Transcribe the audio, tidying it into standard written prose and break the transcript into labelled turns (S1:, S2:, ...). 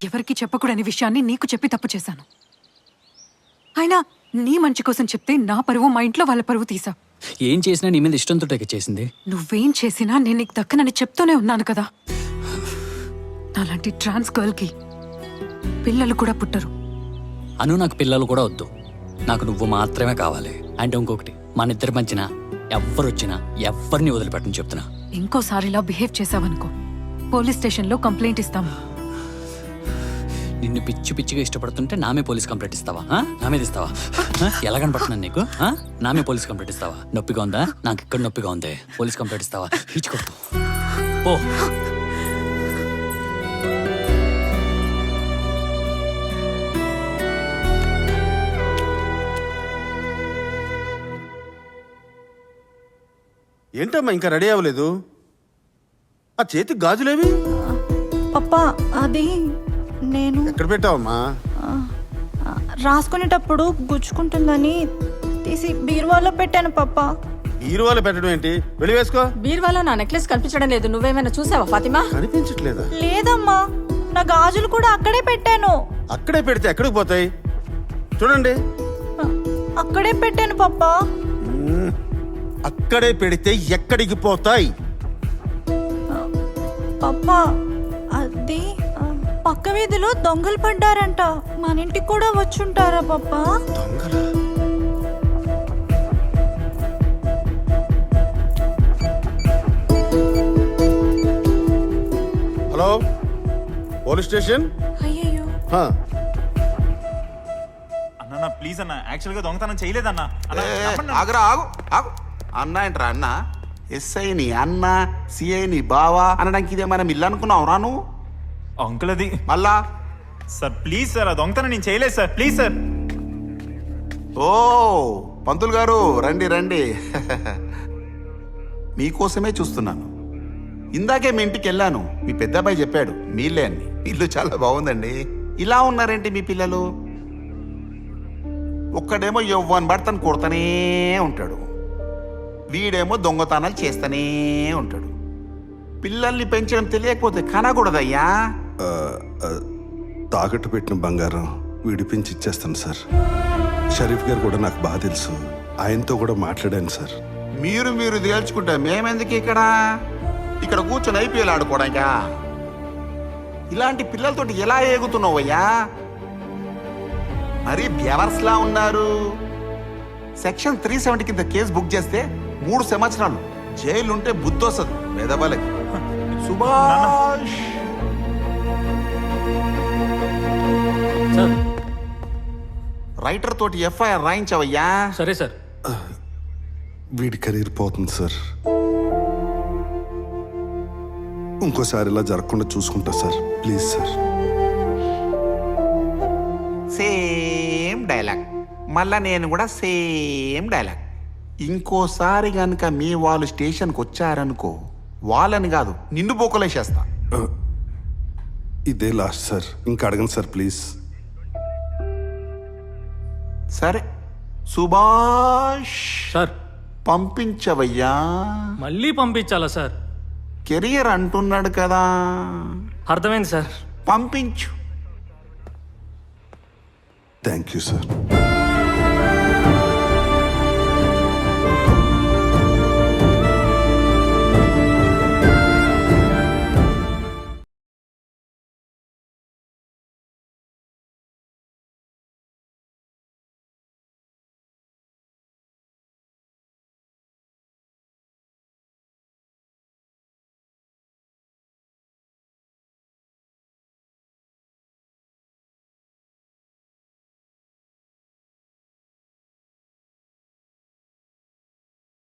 S1: ఎవరికి చెప్పకూడని విషయాన్ని నీకు చెప్పి తప్పు చేశాను. అయినా నీ మంచి కోసం చెప్తే నా పరువు, మా ఇంట్లో వాళ్ళ పరువు తీసా.
S2: ఏం చేసినా నీ మీద ఇష్టంతో చేసింది.
S1: నువ్వేం చేసినా నేను నీకు దక్కనని చెప్తూనే ఉన్నాను కదా. నాలాంటి ట్రాన్స్ గర్ల్కి పిల్లలు కూడా పుట్టరు.
S2: అను, నాకు పిల్లలు కూడా వద్దు. నాకు నువ్వు మాత్రమే కావాలి. అంటే ఇంకొకటి, మన ఇద్దరి మధ్యన ఎవ్వరొచ్చినా ఎవరిని వదిలిపెట్టని చెప్తున్నా.
S1: ఇంకోసారి ఇలా బిహేవ్ చేసావనుకో పోలీస్ స్టేషన్లో కంప్లైంట్ ఇస్తాము.
S2: నిన్ను పిచ్చి పిచ్చిగా ఇష్టపడుతుంటే నామే పోలీస్ కంప్లైంట్ ఇస్తావా? నా మీద ఇస్తావా? ఎలా కనపడుతున్నాను నీకు? నామే పోలీస్ కంప్లైంట్ ఇస్తావా? నొప్పిగా ఉందా? నాకు ఇక్కడ నొప్పిగా ఉంది. పోలీస్ కంప్లైంట్ ఇస్తావా? ఇచ్చుకోవద్దు. ఓ
S3: ఏంటమ్మా ఇంకా రెడీ అవ్వలేదు? ఆ చేతి గాజులేవి
S4: పప్పా అది నేను
S3: ఎక్కడ పెట్టావమ్మా?
S4: రాసుకునేటప్పుడు గుచ్చుకుంటుందని తీసి బీరువాలో పెట్టాను పప్పా.
S3: బీరువాలో పెట్టడం ఏంటి? వెళ్ళి వేసుకో.
S5: బీరువాలో నా నెక్లెస్ కనిపించడం లేదు. నువ్వేమైనా చూసావా ఫాతిమా?
S3: కనిపించట్లేదా?
S4: లేదమ్మా, నా గాజులు కూడా అక్కడే పెట్టాను.
S3: అక్కడే పెడితే ఎక్కడికి పోతాయి? చూడండి.
S4: అక్కడే పెట్టాను పప్పా.
S3: అక్కడే పెడితే ఎక్కడికి పోతాయి?
S4: పప్పా అది పక్క వీధిలో దొంగలు పడ్డారంట. మన ఇంటికి కూడా వచ్చుంటారా పప్పా?
S3: దొంగలా? Hello, police station.
S4: అయ్యయ్యో,
S6: అన్న ప్లీజ్ అన్న, యాక్చువల్ గా దొంగతనం చేయలేదన్నా.
S7: ఆగురా, ఆగు ఆగు. అన్న ఏంట్రా అన్న? ఎస్ఐని అన్న, సిఐని బావా అనడానికి ఇదేమైనా మిల్లు అనుకున్నావు రా నువ్వు?
S6: అంకుల్ అది
S7: మళ్ళా
S6: సార్ ప్లీజ్ సార్, ఆ దొంగతనం నేను చేయలేదు సార్, ప్లీజ్ సార్.
S7: ఓ పంతులు గారు రండి రండి. మీకోసమే చూస్తున్నాను. ఇందాకే మీ ఇంటికి వెళ్ళాను. మీ పెద్దబ్బాయి చెప్పాడు మీళ్ళే అని. ఇల్లు చాలా బాగుందండి. ఇలా ఉన్నారేంటి మీ పిల్లలు? ఒక్కడేమో యవ్వని పడతాను కొడతానే ఉంటాడు, వీడేమో దొంగతనాలు చేస్తూనే ఉంటాడు. పిల్లల్ని పెంచడం తెలియకపోతే కనకూడదయ్యా.
S8: తాకట్టు పెట్టిన బంగారం విడిపించి ఇచ్చేస్తాను సార్. షరీఫ్ గారు కూడా నాకు బాగా తెలుసు. ఆయనతో కూడా మాట్లాడాను సార్.
S7: మీరు తేల్చుకుంటా మేమెందుకు ఇక్కడ కూర్చొని ఐపీఎల్ ఆడుకోవడానికా? ఇలాంటి పిల్లలతోటి ఎలా ఏగుతున్నావయ్యా? మరి బ్యవర్స్లా ఉన్నారు. సెక్షన్ 370 కింద కేసు బుక్ చేస్తే 3 సంవత్సరాలు జైలుంటే బుద్ధి వస్తుంది మెదబలకి. సుభాష్
S2: సార్.
S7: రైటర్ తోటి ఎఫ్ఐఆర్ రాయించవయ్యా.
S2: సరే సార్.
S8: వీడి కెరీర్ పోతుంది సార్. ఇంకోసారి ఇలా జరగకుండా చూసుకుంటా sir, please sir.
S7: Same dialogue. మళ్ళా నేను కూడా సేమ్ డైలాగ్. ఇంకోసారి గనుక మీ వాళ్ళు స్టేషన్కి వచ్చారనుకో, వాళ్ళని కాదు నిన్ను బొక్కలేసేస్తా.
S8: ఇదే లాస్ట్ సార్, ఇంకా అడగండి సార్ ప్లీజ్.
S7: సరే సుభాష్
S9: సార్,
S7: పంపించవయ్యా.
S9: మళ్ళీ పంపించాలా సార్?
S7: కెరియర్ అంటున్నాడు కదా,
S9: అర్థమైంది సార్.
S7: పంపించు.
S8: Thank you sir.